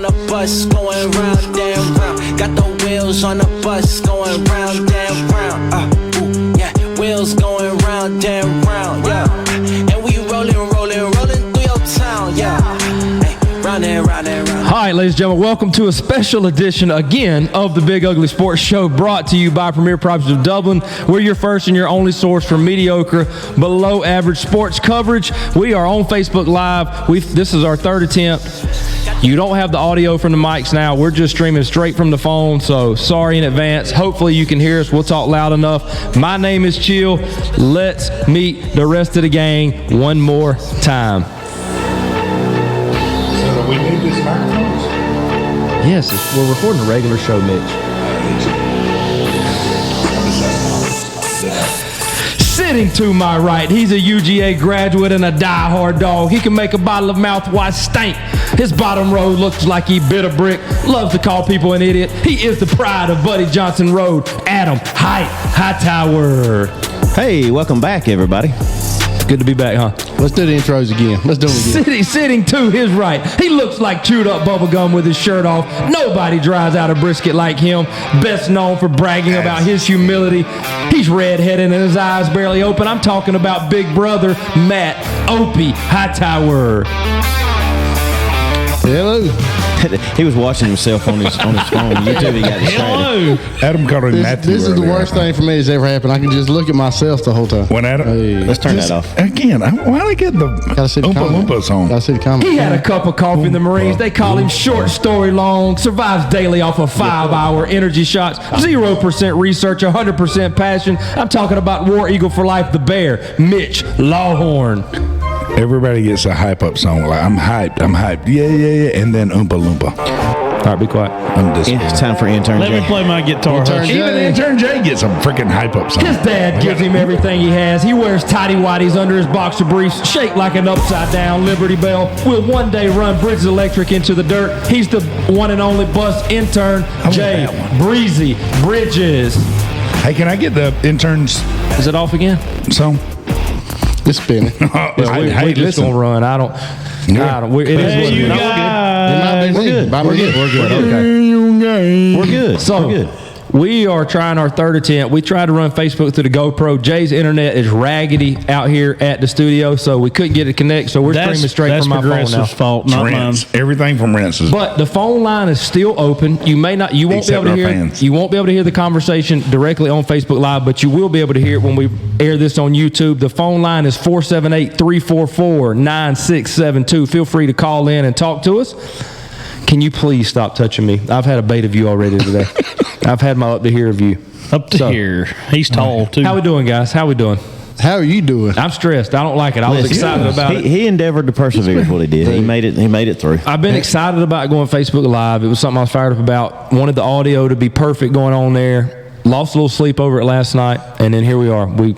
on the bus going round and round. Got the wheels on the bus going round and round. Yeah, wheels going round and round. Yeah, and we rolling through your town. Yeah, hey, round and round and round. All right, ladies and gentlemen, welcome to a special edition again of the Big Ugly Sports Show, brought to you by Premier Properties of Dublin. We're your first and your only source for mediocre, below average sports coverage. We are on Facebook Live. This is our third attempt. You don't have the audio from the mics now. We're just streaming straight from the phone, so sorry in advance. Hopefully you can hear us. We'll talk loud enough. My name is Chill. Let's meet the rest of the gang one more time. So do we need this microphones? Yes, we're recording a regular show, Mitch. Sitting to my right, he's a UGA graduate and a die-hard dog. He can make a bottle of mouthwash stink. His bottom row looks like he bit a brick. Loves to call people an idiot. He is the pride of Buddy Johnson Road. Adam Hightower. Hey, welcome back, everybody. Good to be back, huh? Let's do the intros again. Let's do them again. Sitting to his right, he looks like chewed up bubble gum with his shirt off. Nobody dries out a brisket like him. Best known for bragging about his humility. He's redheaded and his eyes barely open. I'm talking about Big Brother Matt Opie Hightower. Hello. He was watching himself on his phone. YouTube, he got distracted. Adam called him Matthew. This is the worst thing for me that's ever happened. I can just look at myself the whole time. When Adam, Let's turn that off. Again, why did I get the Gotta see the Oompa comment. Loompa song? Gotta see the comment. He had a cup of coffee in the Marines. They call him short story long. Survives daily off of 5-hour energy shots. 0% research, 100% passion. I'm talking about War Eagle for Life, the Bear, Mitch Lawhorn. Everybody gets a hype up song. Like, I'm hyped. Yeah. And then Oompa Loompa. All right, be quiet. I'm disappointed. It's time for intern Let Jay. me play my guitar. Intern Jay. Even Intern Jay gets a freaking hype up song. His dad gives him everything he has. He wears tighty whities under his boxer briefs, shaped like an upside down Liberty Bell. Will one day run Bridges Electric into the dirt. He's the one and only bus intern, Jay that one. Breezy Bridges. Hey, can I get the intern's Is it off again? song? It's spinning. We're just gonna run. I don't. It is Hey, what it you is. guys. We're good. We're good. Okay. We're good. So, We're good. we are trying our third attempt. We tried to run Facebook through the GoPro. Jay's internet is raggedy out here at the studio, so we couldn't get it connected. So we're streaming straight from my phone now. Progressive's fault, not mine. Rinse. Everything from Rince's. But the phone line is still open. You won't be Except able to our hear. fans. You won't be able to hear the conversation directly on Facebook Live, but you will be able to hear it when we air this on YouTube. The phone line is 478-344-9672. Feel free to call in and talk to us. Can you please stop touching me? I've had a bait of you already today. I've had my up to here of you. Up to here. He's tall, too. How we doing, guys? How we doing? How are you doing? I'm stressed. I don't like it. I was excited about it. He endeavored to persevere is what he did. He made it through. I've been excited about going Facebook Live. It was something I was fired up about. Wanted the audio to be perfect going on there. Lost a little sleep over it last night, and then here we are. We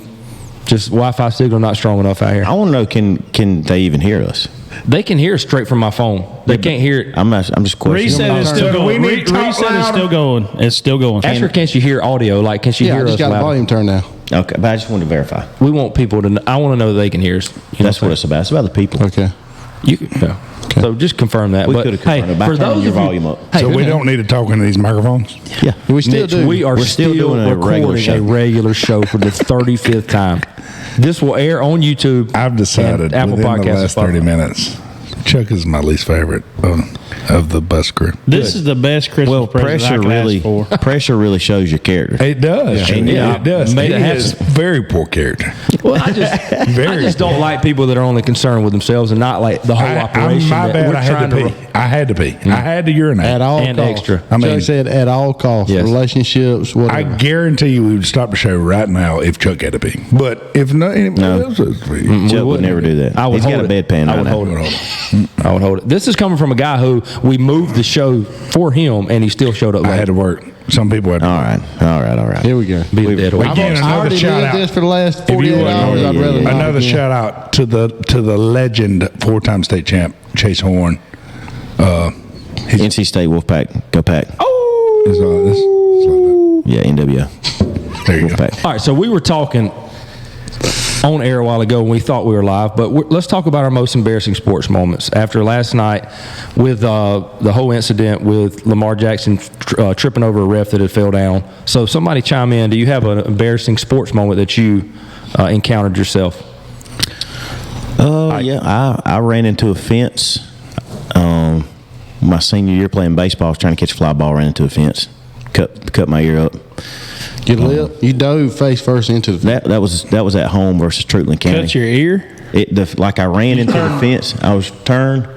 just Wi-Fi signal not strong enough out here. I want to know, can they even hear us? They can hear it straight from my phone. They can't hear it. I'm just questioning. Reset is still So going. we need to talk Reset is louder. still going. It's still going. Ask her, can she hear audio? Like, can she Yeah, I hear just us got the louder? volume turned down. Okay, but I just wanted to verify. We want people to. I want to know that they can hear us. You That's know what it's about. It's about the people. Okay. You can, yeah. So just confirm that. We But could have hey, confirmed it by for turning those your of you, volume up. Hey, So we don't need to talk into these microphones? Yeah. We still Mitch, do. we are We're still doing a regular recording show. a regular show for the 35th time. This will air on YouTube. I've decided and Apple within Podcasts the and last 30 Spotify. minutes, Chuck is my least favorite of the bus crew. This is the best Christmas Well, present I could ask for. pressure really shows your character. It does. Yeah. It does. Made He it happen. is very poor character. Well, I just don't like people that are only concerned with themselves and not like the whole operation. My that bad. we're I had trying to pee. I had to pee. I had to urinate. At all And costs. extra. I mean- Chuck said at all costs. Yes. Relationships, I whatever. guarantee you we would stop the show right now if Chuck had to pee. But if not, anybody else was pee. Chuck would never do that. I would He's got hold a it. bedpan I right would now. hold it. I would hold it. This is coming from a guy who we moved the show for him, and he still showed up I late. had to work. Some people had to All right. Here we go. Be a dead horse. Again, I another already shout lived out. this for the last If you 48 wouldn't hours. know, I'd rather not another again. shout out to the legend, 4-time state champ Chase Horn. NC State Wolfpack. Go Pack. It's like Yeah, NWO. that. There you go. Wolfpack. All right, so we were talking on air a while ago when we thought we were live, but let's talk about our most embarrassing sports moments. After last night with the whole incident with Lamar Jackson tripping over a ref that had fell down. So somebody chime in. Do you have an embarrassing sports moment that you encountered yourself? I ran into a fence. My senior year playing baseball, I was trying to catch a fly ball, ran into a fence, cut my ear up. You you dove face first into the fence. That was at home versus Truitland County. Cut your ear? Like I ran into the fence. I was turned,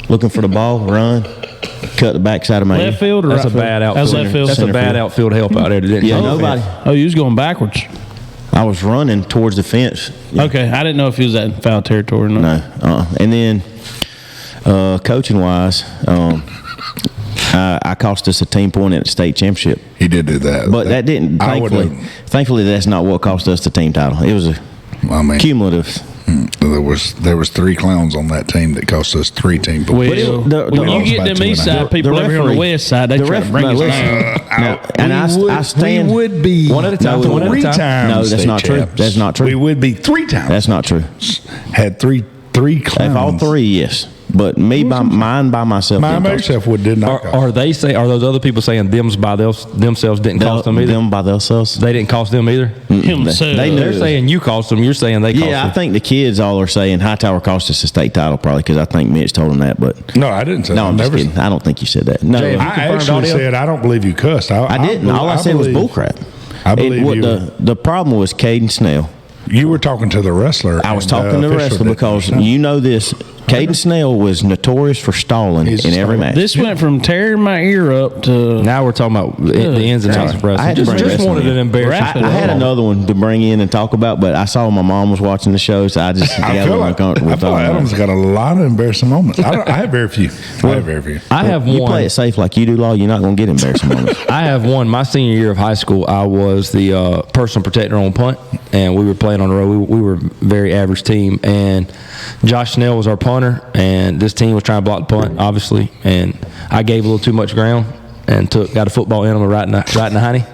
looking for the ball, run, cut the backside of my Left ear. field or That's right a bad field? outfield. That's left field. That's a Center bad field. outfield help out there. That didn't Yeah, come to nobody. Oh, you was going backwards. I was running towards the fence. Okay, I didn't know if he was in foul territory or not. No. And then, coaching wise, I cost us a team point at the state championship. He did do that. But that didn't, thankfully, that's not what cost us the team title. It was cumulative. There was 3 clowns on that team that cost us 3 team points. Well, when you get them east side people over here on the west side, they try to bring us down. I stand. We would be one at a time. No, 3 times. No, that's not true. champs. That's not true. We would be 3 times. That's not true. Had three clowns. If all 3, yes. But mine by myself. My didn't cost myself would did not. Are those other people saying them's by themselves didn't cost them either? Them by themselves. They didn't cost them either. Himself. They're saying you cost them. You're saying they cost them. Yeah, I think the kids all are saying Hightower cost us a state title probably because I think Mitch told them that. But No, I didn't say no, that. I'm just kidding. I don't think you said that. No, Jay, I actually said I don't believe you cussed. I didn't. All I said was bullcrap. I believe you. The problem was Caden Snell. You were talking to the wrestler. I was talking to the wrestler because you know this. Caden Snell was notorious for stalling He's in every match. This went from tearing my ear up to Now we're talking about the ins and outs of I had wrestling. to bring Just wrestling wanted in. an embarrassing. I had another one to bring in and talk about, but I saw my mom was watching the show, so I just I got a feel little like uncomfortable. Adam's got a lot of embarrassing moments. I have very few. I have You one. play it safe like you do, Law. You're not going to get embarrassing moments. I have one. My senior year of high school, I was the personal protector on punt, and we were playing on the road. We were a very average team, and Josh Snell was our punter, and this team was trying to block the punt, obviously, and I gave a little too much ground and got a football animal right in the hiney.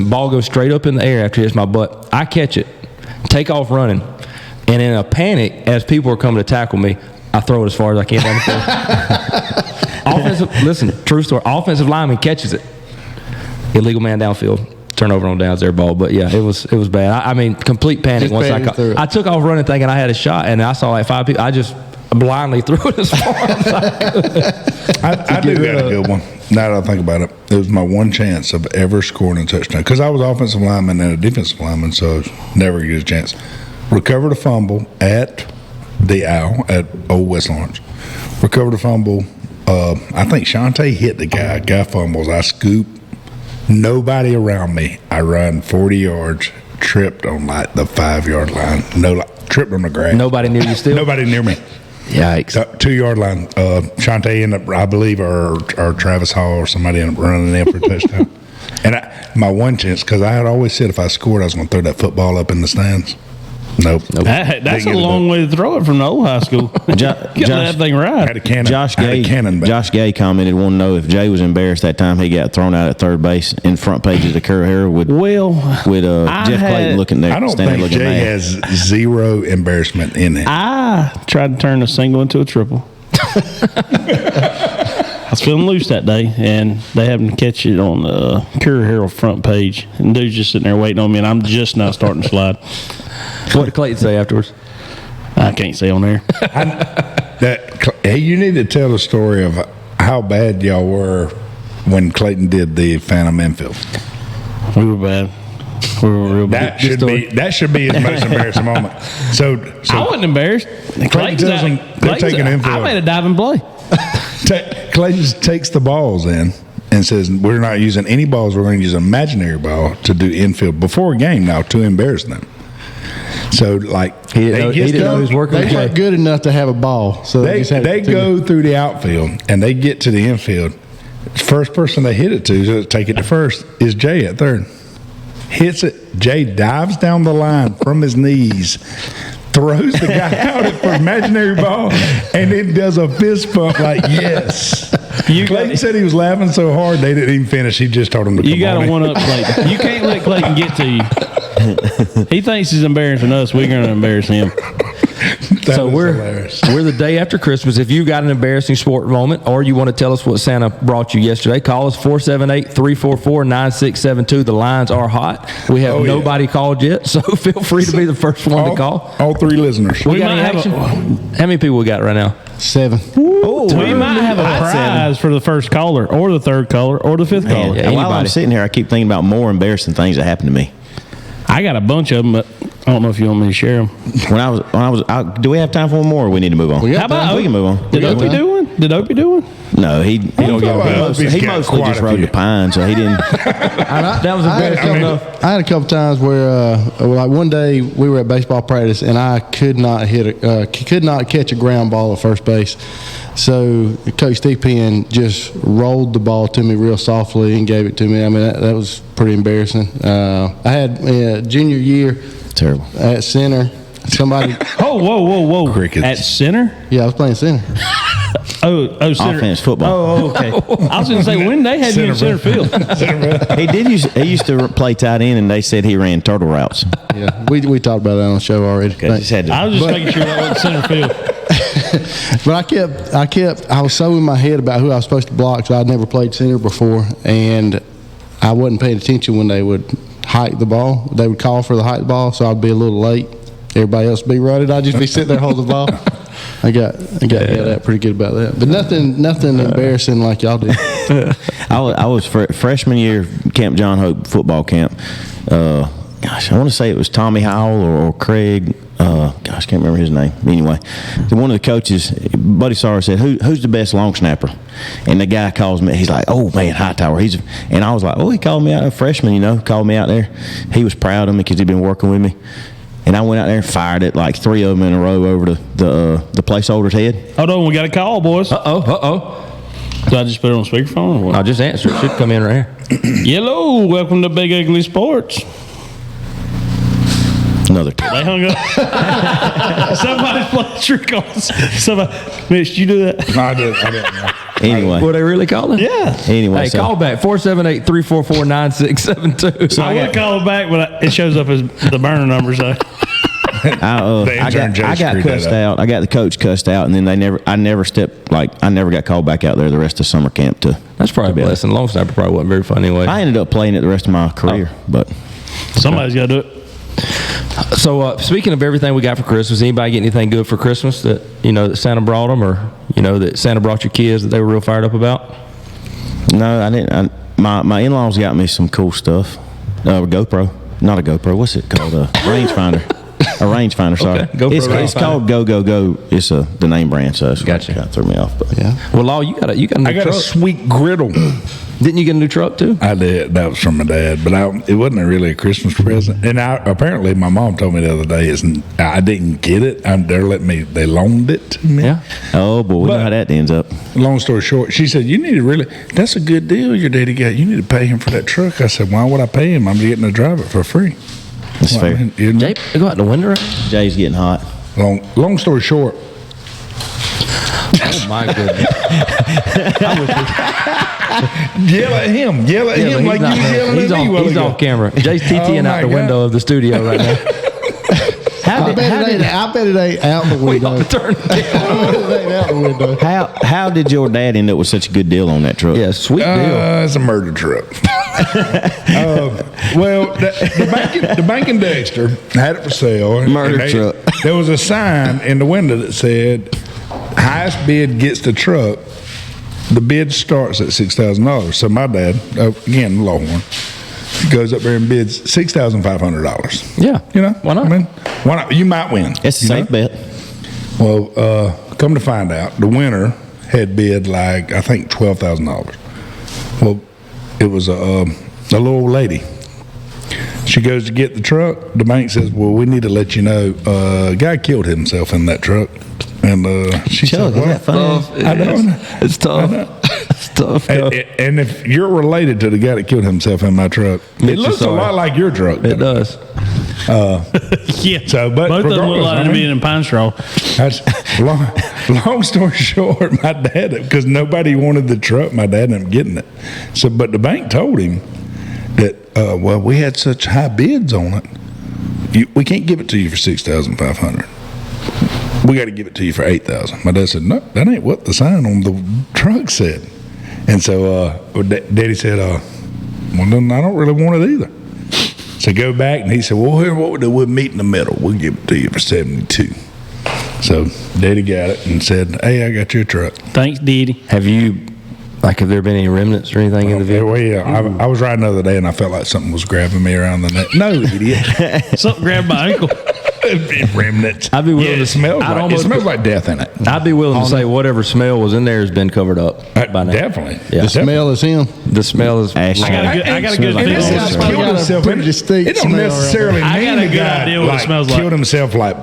Ball goes straight up in the air after it hits my butt. I catch it, take off running, and in a panic, as people are coming to tackle me, I throw it as far as I can down the field. True story. Offensive lineman catches it. Illegal man downfield. Turnover on downs there, ball. But yeah, it was bad. I mean, complete panic. Just Once panic through it. I took off running thinking I had a shot, and I saw like 5 people. I just blindly threw it as far as I could. I do got a good one. Now that I think about it, it was my one chance of ever scoring a touchdown because I was offensive lineman and a defensive lineman, so I was never get a chance. Recovered a fumble at the Owl at Old West Lawrence. Recovered a fumble. I think Shantae hit the guy. Guy fumbles. I scoop. Nobody around me. I run 40 yards. Tripped on like the 5-yard line. Tripped on the grass. Nobody near you still? Nobody near me. Yikes. 2-yard line. Shantae ended up, I believe, or Travis Hall or somebody ended up running in for a touchdown. And my one chance, because I had always said if I scored, I was going to throw that football up in the stands. Nope. That's a long way to throw it from the old high school. Get that thing right. Had a cannon. Josh had a Gay, cannon back. Josh Gay commented, wanted to know if Jay was embarrassed that time he got thrown out at third base in front pages of Curl Herald with Jeff Clayton looking there. I don't standing think looking Jay mad. has zero embarrassment in it. I tried to turn a single into a triple. I was feeling loose that day, and they happened to catch it on the Courier Herald front page. And dude's just sitting there waiting on me, and I'm just now starting to slide. What did Clayton say afterwards? I can't say on there. Hey, you need to tell the story of how bad y'all were when Clayton did the Phantom Infield. We were bad. We were real bad. That should be his most embarrassing moment. So I wasn't embarrassed. Clayton tells them they're taking infield. I made a diving play. Clayton takes the balls in and says, "We're not using any balls. We're going to use an imaginary ball to do infield before a game now to embarrass them." So, like, He didn't know he was working. They weren't good enough to have a ball, so they go through the outfield and they get to the infield. First person they hit it to take it to first is Jay at third. Hits it. Jay dives down the line from his knees, throws the guy out for imaginary ball, and then does a fist bump like, yes. Clayton said he was laughing so hard they didn't even finish. He just told him to come on. You got to one up Clayton. You can't let Clayton get to you. He thinks he's embarrassing us. We're going to embarrass him. So we're the day after Christmas. If you've got an embarrassing sport moment or you want to tell us what Santa brought you yesterday, call us 478-344-9672. The lines are hot. We have nobody called yet, so feel free to be the first one to call. All 3 listeners. We got any action? How many people we got right now? 7. We might have a prize for the first caller or the third caller or the fifth caller. And while I'm sitting here, I keep thinking about more embarrassing things that happened to me. I got a bunch of them, but I don't know if you want me to share them. When I was do we have time for one more, or we need to move on? How about we can move on? Did Opie do one? No, he mostly just rode the pine, so he didn't. That was embarrassing enough. I had a couple times where, like one day we were at baseball practice and I could not catch a ground ball at first base. So Coach Steve Penn just rolled the ball to me real softly and gave it to me. I mean, that was pretty embarrassing. I had junior year. Terrible. At center, somebody. Whoa. Crickets. At center? Yeah, I was playing center. Oh, center. Offense football. Oh, okay. I was going to say, when they had you in center field. He used to play tight end, and they said he ran turtle routes. Yeah, we talked about that on the show already. I was just making sure that wasn't center field. But I was so in my head about who I was supposed to block, so I'd never played center before, and I wasn't paying attention when they would hike the ball. They would call for the hike the ball, so I'd be a little late. Everybody else would be running. I'd just be sitting there holding the ball. I got yelled at pretty good about that. But nothing embarrassing like y'all did. I was freshman year Camp John Hope football camp. I want to say it was Tommy Howell or Craig. I can't remember his name. Anyway, one of the coaches, Buddy Sarr, said, "Who's the best long snapper?" And the guy calls me. He's like, "Oh man, Hightower." And I was like, "Oh, he called me out, a freshman, called me out there." He was proud of me because he'd been working with me. And I went out there and fired it like 3 of them in a row over the placeholder's head. Hold on, we got a call, boys. Uh-oh. Did I just put it on speakerphone or what? I'll just answer. It should come in right here. Hello, welcome to Big Ugly Sports. Another. They hung up. Somebody's playing trick on us. Mitch, did you do that? No, I didn't know. Anyway. Were they really calling? Yeah. Anyway. Hey, call back 478-344-9672. So I would call back, but it shows up as the burner number. So I got cussed out. I got the coach cussed out, and then I never got called back out there the rest of summer camp to. That's probably a blessing. Long snapper probably wasn't very fun anyway. I ended up playing it the rest of my career, but somebody's got to do it. So speaking of everything we got for Christmas, anybody get anything good for Christmas that that Santa brought them, or that Santa brought your kids that they were real fired up about? No, I didn't. My in-laws got me some cool stuff. A GoPro, not a GoPro. What's it called? A rangefinder. A rangefinder. Sorry, Okay. GoPro it's rangefinder. called Go. It's the name brand, so it's Gotcha. kind of threw me off. But Yeah. Well, Law, you got a new I got truck. a sweet griddle. Didn't you get a new truck too? I did. That was from my dad, but it wasn't really a Christmas present. And apparently, my mom told me the other day I didn't get it. They loaned it to me. Yeah. oh boy, we know how that ends up. Long story short, she said, that's a good deal your daddy got. You need to pay him for that truck. I said, why would I pay him? I'm getting to drive it for free. That's fair. Jay, go out the window. Jay's getting hot. Long story short, Oh my goodness. yell at him like you was yelling at me. He's off camera. Jay's TTing out the window of the studio right now. I bet it ain't out the window. I bet it ain't out the window. How did your dad end up with such a good deal on that truck? Yeah, sweet deal. It's a murder truck. Well, the bank in Dexter had it for sale. Murder truck. There was a sign in the window that said, highest bid gets the truck. The bid starts at $6,000. So my dad, again, Longhorn, goes up there and bids $6,500. Yeah. Why not? I mean, why not? You might win. It's a safe bet. Well, come to find out, the winner had bid I think $12,000. Well, it was a little old lady. She goes to get the truck. The bank says, well, we need to let you know, a guy killed himself in that truck. And she said, isn't that funny? I know. It's tough. It's tough. And if you're related to the guy that killed himself in my truck, it looks a lot like your truck. It does. Yeah. So, but both of them look like they're being in pine straw. That's long story short, my dad, because nobody wanted the truck, my dad ended up getting it. So, but the bank told him that, we had such high bids on it we can't give it to you for $6,500. We got to give it to you for $8,000. My dad said, no, that ain't what the sign on the truck said. And so Daddy said, well, then I don't really want it either. So go back, and he said, well, here, what we'll do, we'll meet in the middle. We'll give it to you for $72. So Daddy got it and said, hey, I got your truck. Thanks, Diddy. Have there been any remnants or anything in the vehicle? Well, yeah, I was riding the other day, and I felt like something was grabbing me around the neck. No, idiot. Something grabbed my ankle. Remnants. I'd be willing to it smells it smells like death in it. I'd be willing to say whatever smell was in there has been covered up by now. Definitely. Yeah. The smell is him. The smell is. Ash. I got a good And this guy's feeling. killed himself. pretty distinct It don't smell necessarily I mean got a the good guy idea what it smells like. killed himself like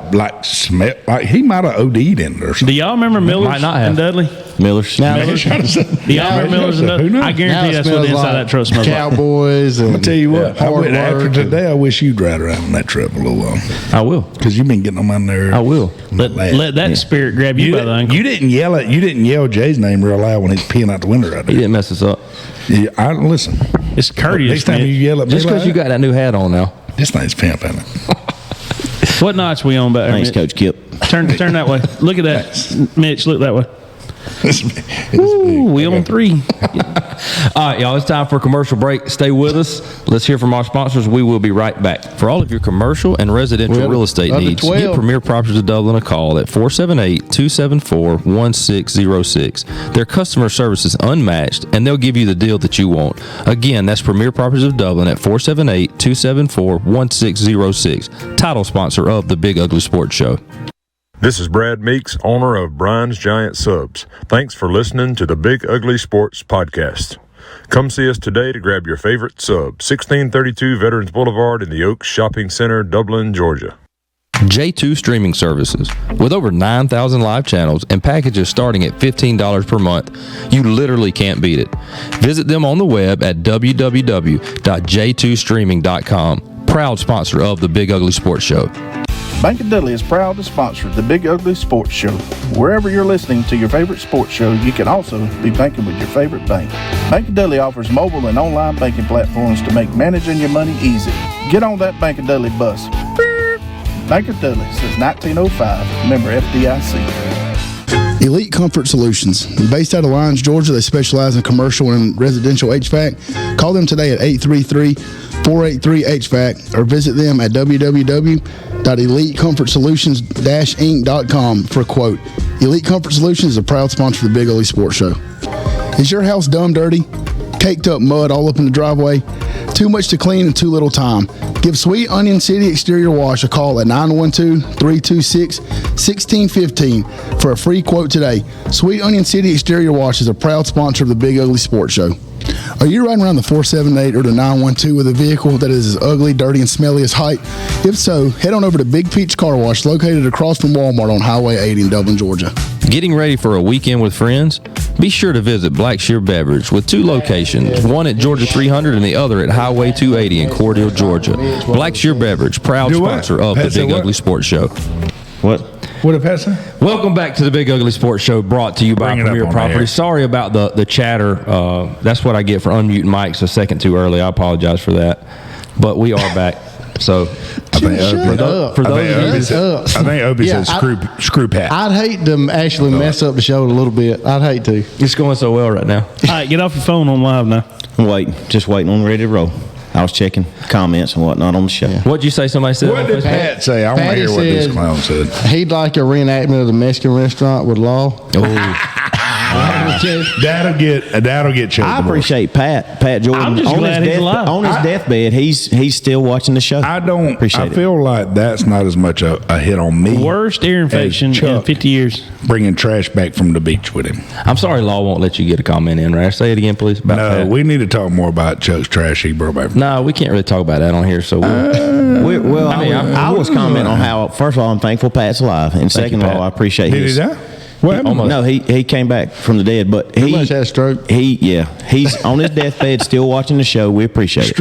he might have OD'd in it or Do something. y'all remember Miller's Might not have. and Dudley? Miller's. Now, Man, trying to say- Do y'all remember Miller's and Who Dudley? knows? I Now guarantee it that's what the smells inside of that truck smells like. Cowboys and I'll tell you what, after work. today, I wish you'd ride around in that truck a little while. I will. Because you've been getting on my nerves. I will. Let that spirit grab you by the ankle. You didn't yell Jay's name real loud when he's peeing out the window right He there. didn't mess us up. Yeah, I listen. It's courteous. Next time you Mitch. yell at me, Just because like you got that new hat on now. this thing's pimp, ain't it? What notch we on back there, Thanks, Mitch? Coach Kip. Turn that way. Look at that, Mitch. Look that way. It's Ooh, we on 3. All right, y'all, it's time for a commercial break. Stay with us. Let's hear from our sponsors. We will be right back. For all of your commercial and residential Well, real estate under needs, 12. give Premier Properties of Dublin a call at 478-274-1606. Their customer service is unmatched, and they'll give you the deal that you want. Again, that's Premier Properties of Dublin at 478-274-1606. Title sponsor of the Big Ugly Sports Show. This is Brad Meeks, owner of Brian's Giant Subs. Thanks for listening to the Big Ugly Sports Podcast. Come see us today to grab your favorite sub, 1632 Veterans Boulevard in the Oaks Shopping Center, Dublin, Georgia. J2 Streaming Services. With over 9,000 live channels and packages starting at $15 per month, you literally can't beat it. Visit them on the web at www.j2streaming.com. Proud sponsor of the Big Ugly Sports Show. Bank of Dudley is proud to sponsor the Big Ugly Sports Show. Wherever you're listening to your favorite sports show, you can also be banking with your favorite bank. Bank of Dudley offers mobile and online banking platforms to make managing your money easy. Get on that Bank of Dudley bus. Beep. Bank of Dudley since 1905. Member FDIC. Elite Comfort Solutions. Based out of Lyons, Georgia, they specialize in commercial and residential HVAC. Call them today at 833-483-HVAC or visit them at www.elitecomfortsolutions-inc.com for a quote. Elite Comfort Solutions is a proud sponsor of the Big Ugly Sports Show. Is your house dumb dirty? Caked up mud all up in the driveway? Too much to clean and too little time? Give Sweet Onion City Exterior Wash a call at 912-326-1615 for a free quote today. Sweet Onion City Exterior Wash is a proud sponsor of the Big Ugly Sports Show. Are you riding around the 478 or the 912 with a vehicle that is as ugly, dirty, and smelly as height? If so, head on over to Big Peach Car Wash located across from Walmart on Highway 80 in Dublin, Georgia. Getting ready for a weekend with friends? Be sure to visit Black Shear Beverage with 2 locations, one at Georgia 300 and the other at Highway 280 in Cordele, Georgia. Black Shear Beverage, proud Do what? sponsor of the Pat said Big what? Ugly Sports Show. What? What did Pat say? Welcome back to the Big Ugly Sports Show, brought to you by Bring it up Premier on Properties. air. Sorry about the chatter. That's what I get for unmuting mics a second too early. I apologize for that. But we are back. So I think Shut up. for those of you, Opie Yeah, said screw Pat. I'd hate to actually mess up the show a little bit. I'd hate to. it's going so well right now. All right, get off your phone on live now. Just waiting on ready to roll. I was checking comments and whatnot on the show. What'd you say? Somebody said? What on did Facebook? Pat say? I want to Patty hear what this said- clown said. He'd like a reenactment of the Mexican restaurant with Law. That'll get choked. I appreciate Pat Jordan. I'm just glad he's alive. On his deathbed, he's still watching the show. I don't. Appreciate I it. feel like that's not as much a hit on me. Worst ear infection in Chuck. 50 years. Bringing trash back from the beach with him. I'm sorry, Law won't let you get a comment in, right? Say it again, please. About No, that. we need to talk more about Chuck's trash he brought back. No, we can't really talk about that on here. So we'll, I was commenting on how, first of all, I'm thankful Pat's alive, and second of Pat. all, I appreciate Did his. he die? What happened? Almost. No, he came back from the dead, but He must have had a stroke. he's on his deathbed, still watching the show. We appreciate it.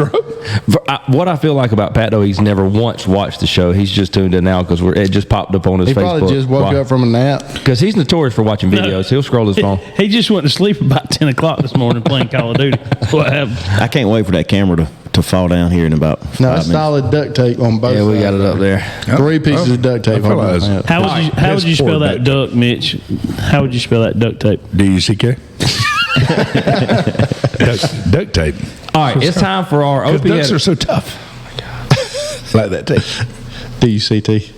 what I feel like about Pat, though, he's never once watched the show. He's just tuned in now because it just popped up on his He Facebook. probably just woke up from a nap. Because he's notorious for watching videos. He'll scroll his phone. He just went to sleep about 10 o'clock this morning playing Call of Duty. What happened? I can't wait for that camera to to fall down here in about 5 No, minutes. solid duct tape on both. Yeah, we got sides. it up there. 3 pieces of duct tape. I feel on like both it's- sides. How would you spell poured that duct duck, Mitch? How would you spell that duct tape? DUCK. Duct tape. All right, it's time for our Because Opie. ducks are so tough. Like that tape. DUCT.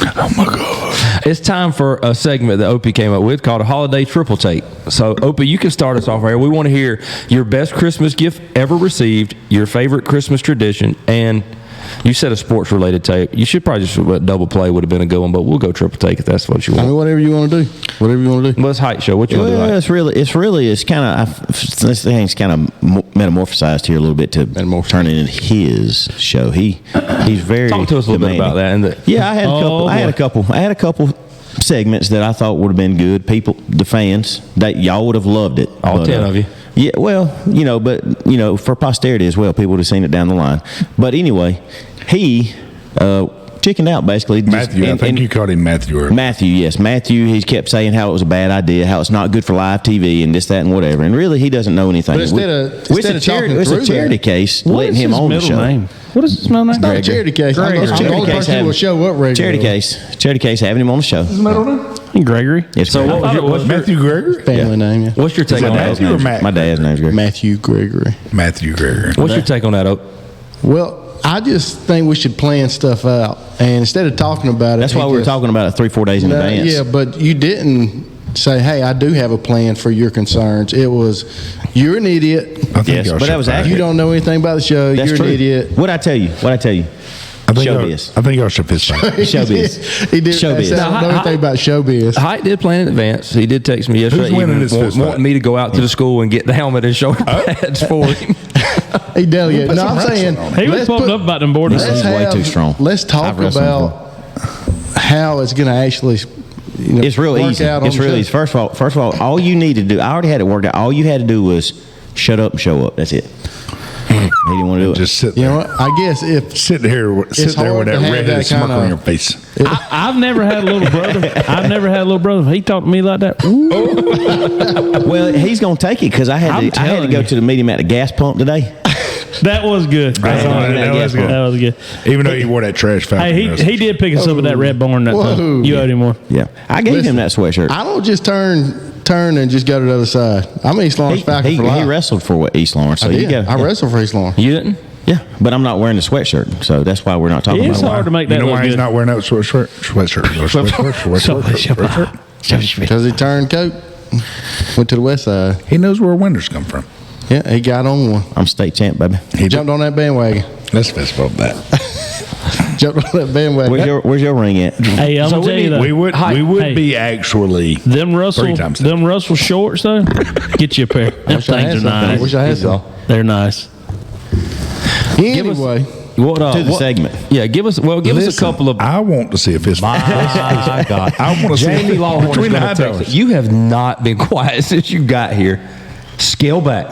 Oh my God. It's time for a segment that Opie came up with called a holiday triple take. So, Opie, you can start us off here. We want to hear your best Christmas gift ever received, your favorite Christmas tradition, and you said a sports-related tape. You should probably just double play would have been a good one, but we'll go triple take if that's what you I want. mean, whatever you want to do. Whatever you want to do. Well, it's Height Show. What you want to do? Well, Height? it's kind of this thing's kind of metamorphosized here a little bit to turn it into his show. He's very Talk to us a little bit demanding. about that. And Yeah, I had a couple segments that I thought would have been good. People, the fans, that y'all would have loved it. All 10 of you. Yeah, well, for posterity as well, people would have seen it down the line. But anyway, he chickened out basically. Matthew, I think you called him Matthew. Earlier. Matthew, yes. Matthew, he kept saying how it was a bad idea, how it's not good for live TV and this, that, and whatever. And really, he doesn't know anything. But instead of talking it's a through charity that- case What letting is him his on the middle show. name? What is his middle name? It's not a charity case. I'm the only person who will show up regularly. Charity case having him on the show. Gregory. Yes, So Gregory. what was your, what's your, Matthew Gregory? Family name, yeah. what's your take on that? Matthew or Matt? My dad's name's Gregory. Matthew Gregory. Matthew Gregory. What's your take on that, Ope? Well, I just think we should plan stuff out. And instead of talking about it. That's why we were talking about it 3-4 days in advance. Yeah, but you didn't say, hey, I do have a plan for your concerns. It was, you're an idiot. I think Yes, y'all but that should was find accurate. You don't know anything about the show. That's you're true. an idiot. What'd I tell you? I think Showbiz. I think y'all should fist fight. Showbiz. He did. Showbiz. Say, I don't know anything about showbiz. Height did plan in advance. He did text me yesterday Who's winning evening this fist fight? wanting me to go out to the school and get the helmet and shoulder pads for him. He delegated. Put No, some I'm saying wrestling on it. He was let's pumped put- up about them board This games. is way too strong. Let's talk I've wrestled about how it's going to actually. It's real work easy. out on It's the real show. easy. First of all you need to do, I already had it worked out. All you had to do was shut up and show up. That's it. He didn't want to do it. Just sit You there. know what? I guess if Sit there with hard that to have redheaded that smirk kinda- on your face. I've never had a little brother. I've never had a little brother. He talked to me like that. Ooh. Well, he's going to take it because I had I'm to go telling to you. the meet him at the gas pump today. That was good. That was good. That was good. Even though he wore that trash fountain. Hey, he did pick us up at that Red Barn that Whoa. time. You owed him one. Yeah, I gave him that sweatshirt. I don't just turn and just go to the other side. I'm East Lawrence Falcon He for life. wrestled for East Lawrence, so I you did. got. I wrestled for East Lawrence. You didn't? Yeah, but I'm not wearing the sweatshirt, so that's why we're not talking It's about hard to it. make You that know look why he's good. not wearing that sweatshirt? Because he turned coat, went to the west side. He knows where winters come from. Yeah, he got on one. I'm state champ, baby. He jumped on that bandwagon. Let's fist bump that. Jumped on that bandwagon. Where's your ring at? Hey, I'm gonna tell you though. We would Hey. be actually Them Russell, 3 times them Russell shorts though. Get you a pair. Them Wish I had things are some. I nice. wish I had some. They're nice. Anyway, What, To the segment. Yeah, give us a couple of. I want to see a fist fight. My God. I want to see Jamie Lawhorn is between the gonna text Highlanders. it. You have not been quiet since you got here. Scale back.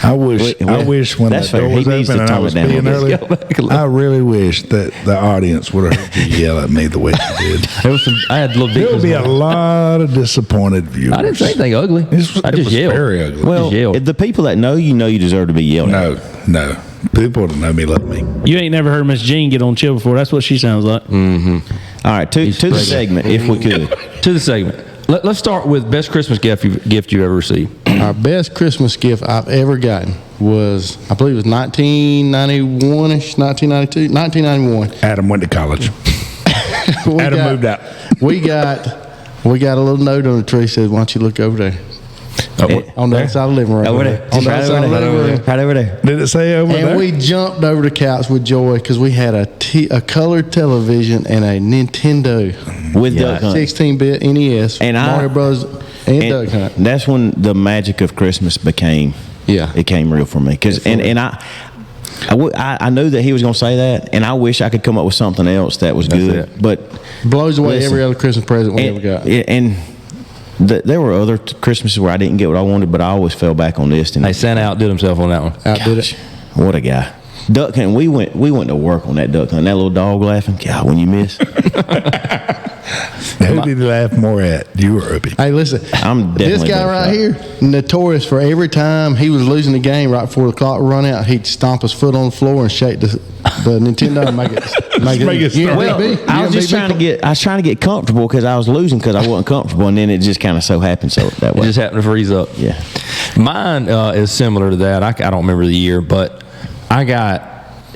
I wish when That's that door fair. was He needs open to and I tone was it down a peeing little bit. Scale back a earlier, little. I really wish that the audience would have heard you yell at me the way you did. There was some. I had little. There would be a lot of disappointed viewers. I didn't say anything ugly. I It just was yelled. very ugly. Well, Just yelled. if the people that know you deserve to be yelled at. No. People that know me love me. You ain't never heard Miss Jean get on chill before. That's what she sounds like. All right, to the segment, if we could. To the segment. Let's start with best Christmas gift you ever received. our best Christmas gift I've ever gotten was, I believe it was 1991-ish, 1992, 1991. Adam went to college. Adam moved out. We got a little note on the tree that says, why don't you look over there? On the other side of the living room. Over there. On the other side of the living room. Right over there. Did it say over there? And we jumped over the couch with joy because we had a colored television and a Nintendo With Duck Hunt. 16-bit NES, And Mario Bros. and Duck Hunt. That's when the magic of Christmas became. Yeah. It came real for me. I knew that he was going to say that, and I wish I could come up with something else that was good. it. But Blows away listen, every other Christmas present we ever got. There were other Christmases where I didn't get what I wanted, but I always fell back on this. And Hey, Santa outdid himself on that one. Outdid it. what a guy! Duck hunt. We went to work on that duck hunt. That little dog laughing. God, when you miss. Who did he laugh more at? You or Opie? Hey, listen. I'm This definitely guy better right shot. here, notorious for every time he was losing the game right before the clock run out, he'd stomp his foot on the floor and shake the Nintendo and make it start. Well, I was just trying to get comfortable because I was losing because I wasn't comfortable, and then it just kind of so happened that It way. just happened to freeze up. Yeah. Mine is similar to that. I don't remember the year, but I got,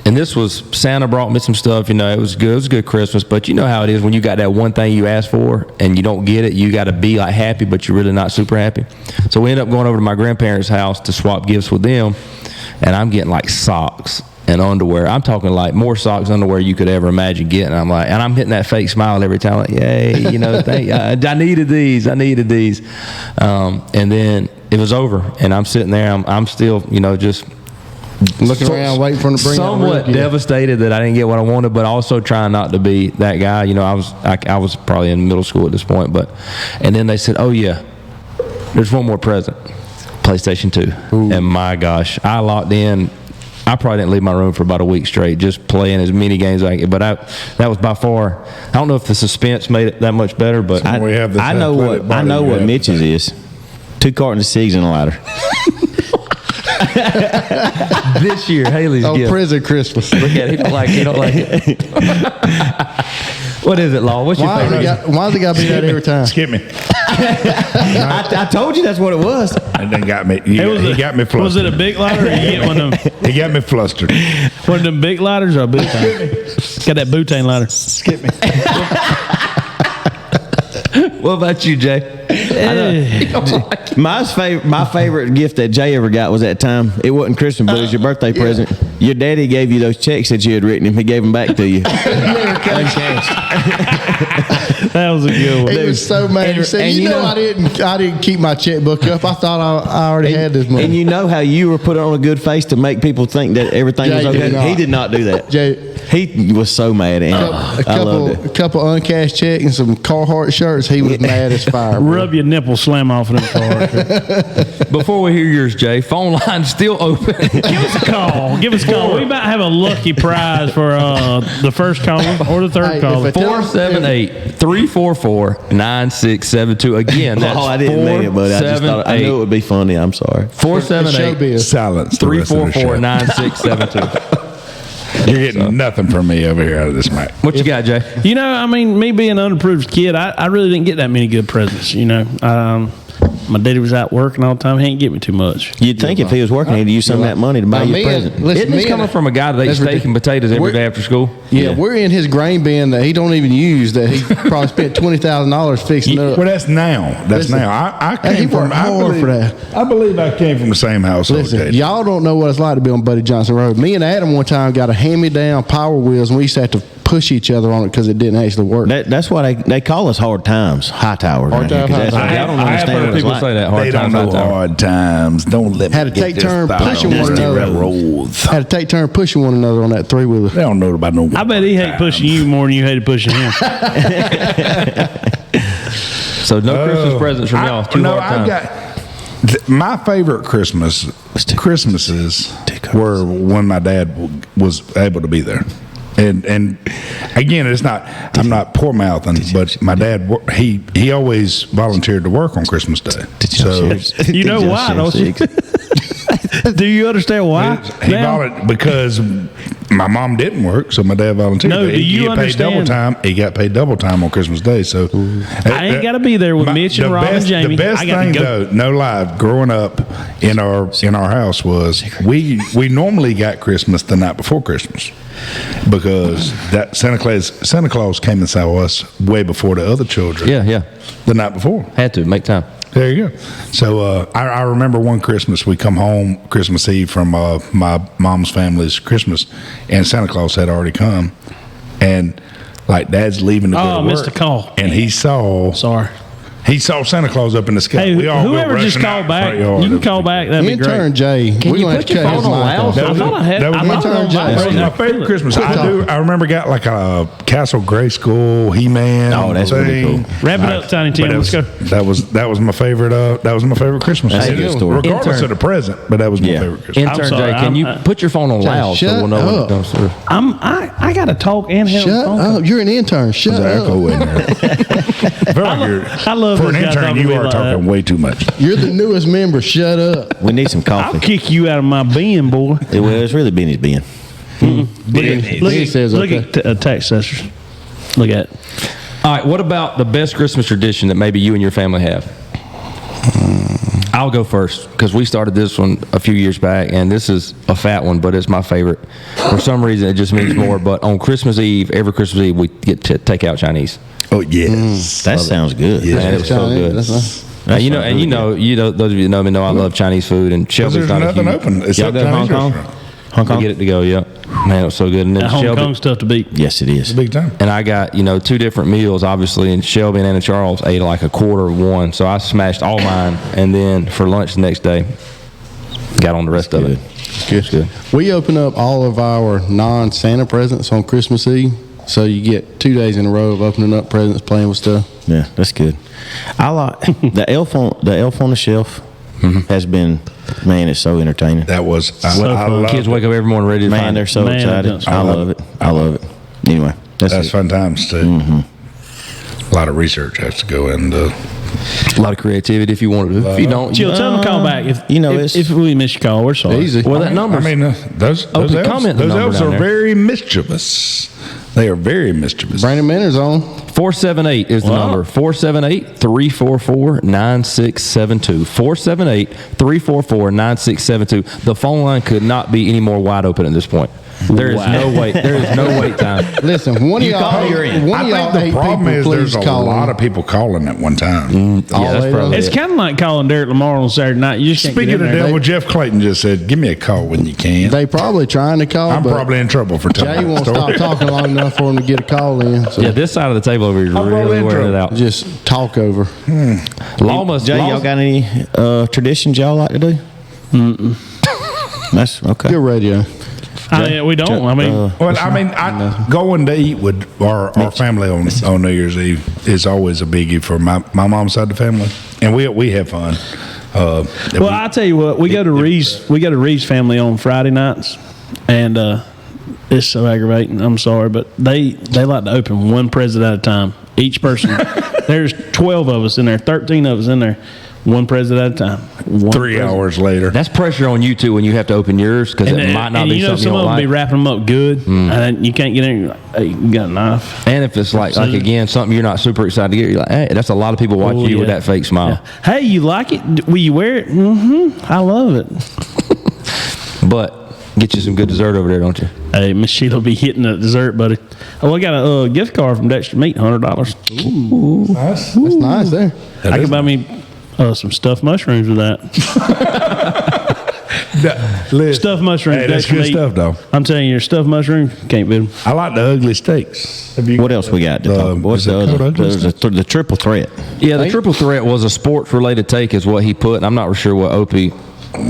and this was Santa brought me some stuff. You know, it was good. It was a good Christmas. But you know how it is when you got that one thing you asked for and you don't get it. You got to be like happy, but you're really not super happy. So we ended up going over to my grandparents' house to swap gifts with them, and I'm getting like socks and underwear. I'm talking like more socks and underwear you could ever imagine getting. I'm like, and I'm hitting that fake smile every time, like, yay, you know, I needed these. And then it was over, and I'm sitting there. I'm still, you know, just looking around, waiting for him to bring somewhat devastated that I didn't get what I wanted, but also trying not to be that guy. You know, I was probably in middle school at this point, and then they said, oh yeah, there's one more present, PlayStation 2. Ooh. And my gosh, I locked in. I probably didn't leave my room for about a week straight, just playing as many games as I could. But that was by far. I don't know if the suspense made it that much better, but I know what Mitch's is. 2 cartons of cigs and a lighter. this year, Haley's gift. Prison Christmas. Look at it. He don't like it. What is it, Law? What's your favorite? Why's it got to be that every time? Skip me. I told you that's what it was. And then got me. He got me flustered. Was it a big lighter or you get one of them? He got me flustered. One of them big lighters or a butane? Got that butane lighter. Skip me. What about you, Jay? My favorite gift that Jay ever got was that time. It wasn't Christmas, but it was your birthday present. Your daddy gave you those checks that you had written him. He gave them back to you. That was a good one. He was so mad. He said, you know, I didn't keep my checkbook up. I thought I already had this money. And you know how you were putting on a good face to make people think that everything was okay? He did not do that. He was so mad at him. A couple uncashed checks and some Carhartt shirts. He was mad as fire. Rub your nipple, slam off of them cards. Before we hear yours, Jay, phone line's still open. Give us a call. We might have a lucky prize for the first call or the third call. 478-344-9672. Again, that's I didn't mean it, but I knew it would be funny. I'm sorry. 478 silence. 344-9672. You're getting nothing from me over here out of this mic. What you got, Jay? You know, I mean, me being an unapproved kid, I really didn't get that many good presents, you know. My daddy was out working all the time. He ain't give me too much. You'd think if he was working, he'd use some of that money to buy you a present. Isn't this coming from a guy that eats steak and potatoes every day after school? Yeah, we're in his grain bin that he don't even use, that he probably spent $20,000 fixing up. Well, that's now. I came from hard for that. I believe I came from the same household. Listen, y'all don't know what it's like to be on Buddy Johnson Road. Me and Adam one time got a hand-me-down Power Wheels, and we used to have to push each other on it because it didn't actually work. That's why they call us hard times, high towers. Hard times, high times. Y'all don't understand what it's like. Say that. They don't know hard times. Don't let me had to take turn pushing one another. Had to take turn pushing one another on that 3-wheeler. They don't know about no. I bet he hated pushing you more than you hated pushing him. So no Christmas presents from y'all. Hard times. My favorite Christmases were when my dad was able to be there. And again, it's not. I'm not poor mouthing, but my dad he always volunteered to work on Christmas Day. So you know why, don't you? Do you understand why? He volunteered because my mom didn't work, so my dad volunteered. No, do you understand? He got paid double time on Christmas Day. So I ain't got to be there with Mitch and Rob and Jamie. The best thing, though, no lie, growing up in our house was we normally got Christmas the night before Christmas. Because that Santa Claus came and saw us way before the other children. Yeah. The night before. Had to make time. There you go. So I remember one Christmas we come home Christmas Eve from my mom's family's Christmas, and Santa Claus had already come, and like Dad's leaving to go to work. Missed a call. And he saw He saw Santa Claus up in the sky. Hey, We all go whoever just rushing called out back, front yard. you can It was call back. That'd be Intern great. Jay. Can we're you gonna put have to your cut phone his on mic loud? off. That was I thought I had. that was I my thought I turn, was Jay. on That was my favorite Christmas. I remember got like a Castle Grayskull, He-Man. Oh, that's pretty thing. cool. Wrap it up, Tiny But Tim. Let's go. That was my favorite. That was my favorite Christmas. That's a good story. Regardless Intern. of the present, but that was my Yeah. favorite Christmas. Intern I'm sorry, Jay, can you put your phone on loud so shut we'll know when up. it comes through? I got to talk and have a Shut phone. up. You're an intern. Shut There's an up. echo in there. I feel like you're, I love for an this guy intern, talking to you me are like talking that. way too much. You're the newest member. Shut up. We need some I'll coffee. kick you out of my bin, boy. Well, it's really Benny's bin. Benny says Look okay. at text messengers. Look at it. All right, what about the best Christmas tradition that maybe you and your family have? I'll go first because we started this one a few years back, and this is a fat one, but it's my favorite. For some reason, it just means more. But on Christmas Eve, every Christmas Eve, we get to take out Chinese. Oh yes, That sounds good. Yeah. Man, it was so good. That's nice. You know, those of you that know me know I love Chinese food, and because Shelby's there's not a nothing huge- open Y'all except go to Hong Chinese Kong? restaurant. Hong We Kong? get it to go, yeah. Man, it was so good. And then Hong Shelby, Kong's tough to beat. Yes, it is. Big time. and I got, two different meals, obviously, and Shelby and Anna Charles ate like a quarter of one, so I smashed all mine, and then for lunch the next day, got on the rest of it. It's good. We open up all of our non-Santa presents on Christmas Eve, so you get 2 days in a row of opening up presents, playing with stuff. Yeah, that's good. I like the elf on the shelf. Has been, man, it's so entertaining. That was I fun. love Kids it. wake up every morning ready to Man, find they're it. so Man, excited. I love it. I love it. Anyway, That's it. fun times too. A lot of research has to go into. A lot of creativity if you want to. If you don't, Chill, tell them to call back. If it's- if we miss your call, we're sorry. Easy. well, that number. I mean, those Open elves, comment those number elves down are there. very mischievous. They are very mischievous. Brandon Minner's on. 478 is the number. 478-344-9672. 478-344-9672. The phone line could not be any more wide open at this point. There is no wait. There is no wait time. Listen, one of y'all, call, you're in. one of I y'all think the eight problem people, is there's please a call lot in. of people calling at one time. Yeah, that's eight probably It's it. kind of like calling Derek Lamar on Saturday night. You just can't Speaking get of in the there. devil, Jeff Clayton just said, "Give me a call when you can." They probably trying to call, I'm but probably in trouble for telling Jay that won't story. stop talking long enough for him to get a call in. So Yeah, this side of the table over here is I'm really rolling wearing it intro. out. just talk over. Law must. Jay, y'all got any traditions y'all like to do? That's okay. Good radio. We don't. I mean, Well, I mean, going to eat with our family on New Year's Eve is always a biggie for my mom's side of the family, and we have fun. well, I tell you what, we go to Reeves family on Friday nights, and it's so aggravating. I'm sorry, but they like to open one present at a time. Each person. There's 12 of us in there, 13 of us in there, one present at a time. 3 hours later. That's pressure on you too when you have to open yours because it might not be something you some don't of them like. be wrapping them up good, and you can't get in. Like, hey, you got a knife. And if it's like again something you're not super excited to get, you're like, hey, that's a lot of people watch Oh, you with yeah. that fake smile. Yeah. Hey, you like it? Will you wear it? Mm-hmm. I love it. But get you some good dessert over there, don't you? Hey, Miss Sheila be hitting the dessert, buddy. Oh, I got a gift card from Dexter Meat, $100. That's nice there. I can buy me some stuffed mushrooms with that. Stuffed mushrooms. Hey, that's Dexter good Meat. stuff, though. I'm telling you, your stuffed mushroom can't beat them. I like the ugly steaks. What else we got to talk about? What's is it the called other? ugly There's the triple threat. Yeah, the triple threat was a sports related take is what he put, and I'm not sure what Opie.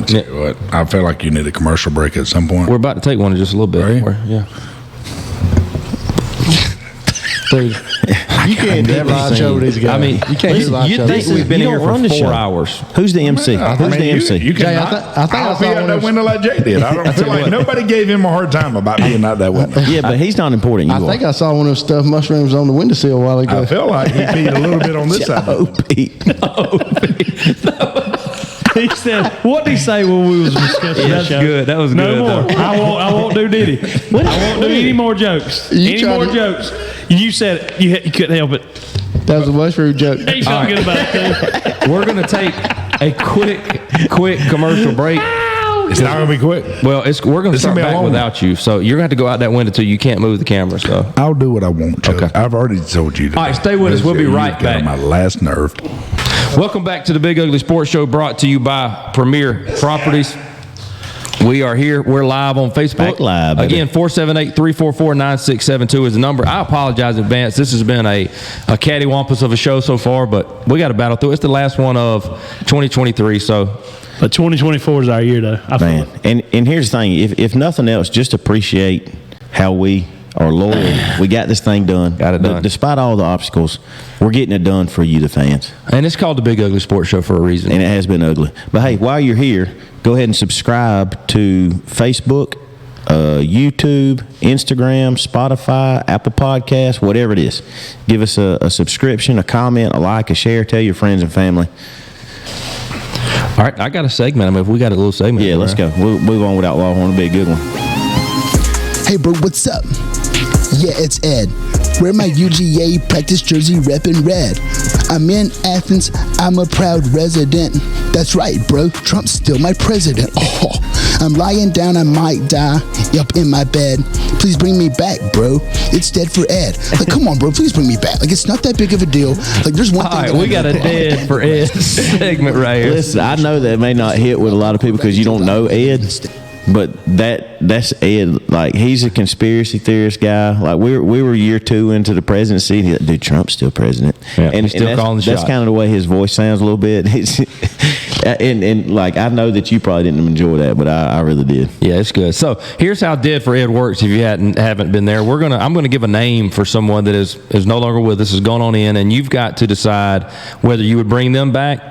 Tell you what, I feel like you need a commercial break at some point. We're about to take one in just a little bit. Are you? Yeah. Dude, you can't do live show with these guys. I mean, you can't do live you'd show. think we've been you here don't for run the 4 show. hours. Who's the MC? Who's the MC? You Jay, cannot. I think I I'll saw be out one that of- window like Jay did. I don't feel like nobody gave him a hard time about being out that window. Yeah, but he's not important. You I are. think I saw one of those stuffed mushrooms on the windowsill a while ago. I feel like he peed a little bit on this side. He said, "What did he say when we was discussing that That's show?" good. That was No good. more. though. I won't do Diddy. I won't do any more jokes. Any tried more to- jokes. You said it. You couldn't help it. That was a mushroom joke. He felt good about it too. We're gonna take a quick commercial break. It's not going to be quick. Well, we're gonna It's start gonna be a back long one. without you, so you're gonna have to go out that window till you can't move the camera. So. I'll do what I want, Chuck. Okay. I've already told you. All right, stay with us. We'll be right You've got back. my last nerve. Welcome back to the Big Ugly Sports Show, brought to you by Premier Properties. We are here. We're live on Facebook. Back live, baby. Again, 478-344-9672 is the number. I apologize in advance. This has been a cattywampus of a show so far, but we got to battle through. It's the last one of 2023, so. But 2024 is our year, though. Man, and here's the thing. If nothing else, just appreciate how we are loyal. We got this thing done. Got it done. Despite all the obstacles, we're getting it done for you, the fans. And it's called the Big Ugly Sports Show for a reason. And it has been ugly. But, hey, while you're here, go ahead and subscribe to Facebook, YouTube, Instagram, Spotify, Apple Podcasts, whatever it is. Give us a subscription, a comment, a like, a share. Tell your friends and family. All right, I got a segment. I mean, if we got a little segment. Yeah, let's go. We'll move on with Outlaw. I want to be a good one. Hey, bro, what's up? Yeah, it's Ed. Wear my UGA practice jersey reppin' red. I'm in Athens. I'm a proud resident. That's right, bro. Trump's still my president. Oh, I'm lying down. I might die up in my bed. Please bring me back, bro. It's dead for Ed. Like, come on, bro. Please bring me back. Like, it's not that big of a deal. Like, there's one All thing. right, we got a dead for Ed segment right here. Listen, I know that may not hit with a lot of people because you don't know Ed, but that's Ed. Like, he's a conspiracy theorist guy. Like, we were year 2 into the presidency. And he's like, dude, Trump's still president. Yeah, he's still calling the That's shot. kind of the way his voice sounds a little bit. And like, I know that you probably didn't enjoy that, but I really did. Yeah, it's good. So here's how Dead for Ed works. If you haven't been there, I'm gonna give a name for someone that is no longer with us, has gone on in, and you've got to decide whether you would bring them back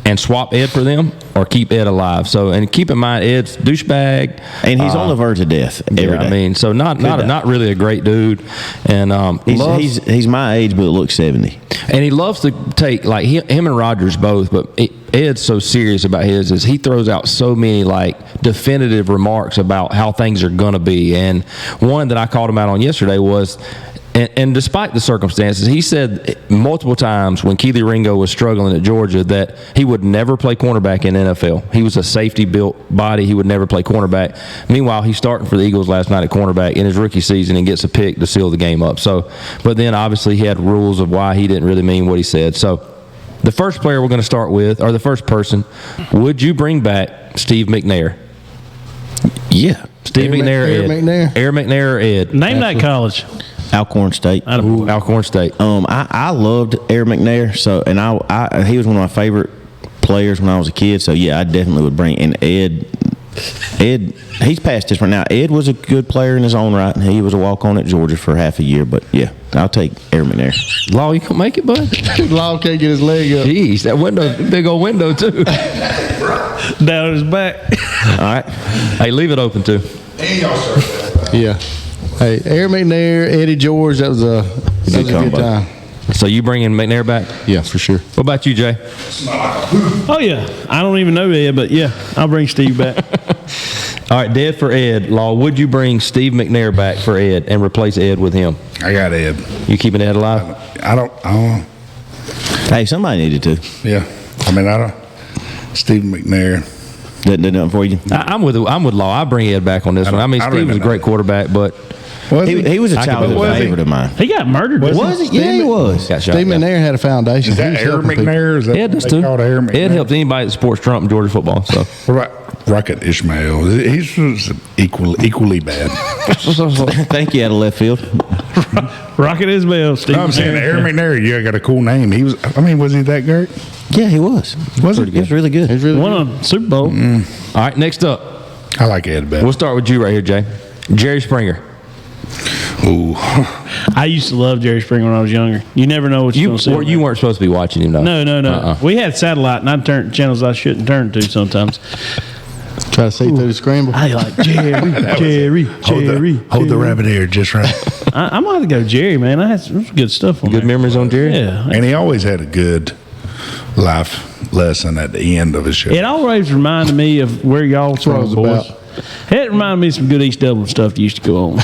and swap Ed for them or keep Ed alive. So, and keep in mind, Ed's douchebag, And he's on the verge of death every day. I mean, so not really a great dude, and He's my age, but looks 70. and he loves to take, like, him and Rogers both, but Ed's so serious about his is he throws out so many, like, definitive remarks about how things are going to be. And one that I called him out on yesterday was, and despite the circumstances, he said multiple times when Keely Ringo was struggling at Georgia that he would never play cornerback in the NFL. He was a safety-built body. He would never play cornerback. Meanwhile, he's starting for the Eagles last night at cornerback in his rookie season and gets a pick to seal the game up. So, but then obviously he had rules of why he didn't really mean what he said. So the first player we're going to start with, or the first person, would you bring back Steve McNair? Yeah. Steve McNair, Air Ed. McNair. Air McNair or Ed? Name that college. Alcorn State. Alcorn State. I loved Air McNair, so he was one of my favorite players when I was a kid. So yeah, I definitely would bring. And Ed, he's past this right now. Ed was a good player in his own right, and he was a walk-on at Georgia for half a year. But yeah, I'll take Air McNair. Law, you can make it, bud. Law can't get his leg up. Jeez, that window, big old window too. Down his back. All right, hey, leave it open too. Yeah. Hey, Air McNair, Eddie George, that was a good combo. time. So you bringing McNair back? Yeah, for sure. What about you, Jay? Oh, yeah. I don't even know Ed, but yeah, I'll bring Steve back. All right, Dead for Ed. Law, would you bring Steve McNair back for Ed and replace Ed with him? I got Ed. You keeping Ed alive? I don't. Hey, somebody needed to. Yeah. I mean, I don't. Steve McNair. Did nothing for you. I'm with Law. I bring Ed back on this one. I mean, I don't Steve was a even great know. quarterback, but He was a childhood favorite of mine. He got murdered. Was it? Yeah, he was. got shot. Steve yeah. McNair had a foundation. Is that He was Air helping people. McNair? Is that Ed what does they too. called Air McNair? Ed helps anybody that supports Trump and Georgia football. So What about Rocket Ishmael? He's equally bad. Thank you, out of left field. Rocket Isbell. Steve No, I'm saying Air McNair. Yeah, got a cool name. He was. I mean, was he that great? Yeah, he was. Was he? He was really good. He's really Won a Super Bowl. all right, next up, I like Ed better. we'll start with you right here, Jay. Jerry Springer. Ooh. I used to love Jerry Springer when I was younger. You never know what you're going to see. You weren't supposed to be watching him, though. No. We had satellite, and I turned channels I shouldn't turn to sometimes. try to see through the scramble. I like Jerry. Hold the rabbit ear just right. I'm going to go Jerry, man. I had some good stuff on Good there. memories on Jerry? Yeah. And he always had a good life lesson at the end of his show. It always reminded me of where y'all what it from, was boys. about. It reminded me of some good East Dublin stuff that used to go on.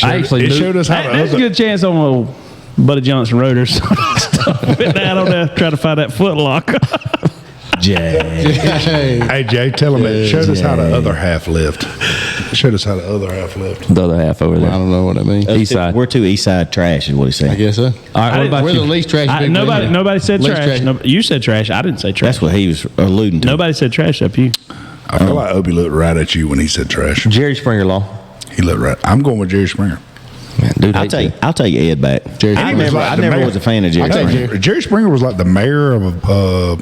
actually it knew- showed us how There's a good chance on old Buddy Johnson Rotors stuff. Went down on there trying to find that foot lock. Jay. Hey Jay, tell him it showed us how the other half lived. Showed us how the other half lived. The other half over I there. don't know what that means. East side. We're too east side trash, is what he's I saying. guess so. All right, what about We're you? the least trash. big league. Nobody said Least trash. trash. You said trash. I didn't say trash. That's what he was alluding to. Nobody said trash up you. I feel like Opie looked right at you when he said trash. Jerry Springer Law. He looked right. I'm going with Jerry Springer. Man, dude, I'll take Ed back. I never was a fan of Jerry Springer. Jerry Springer was like the mayor of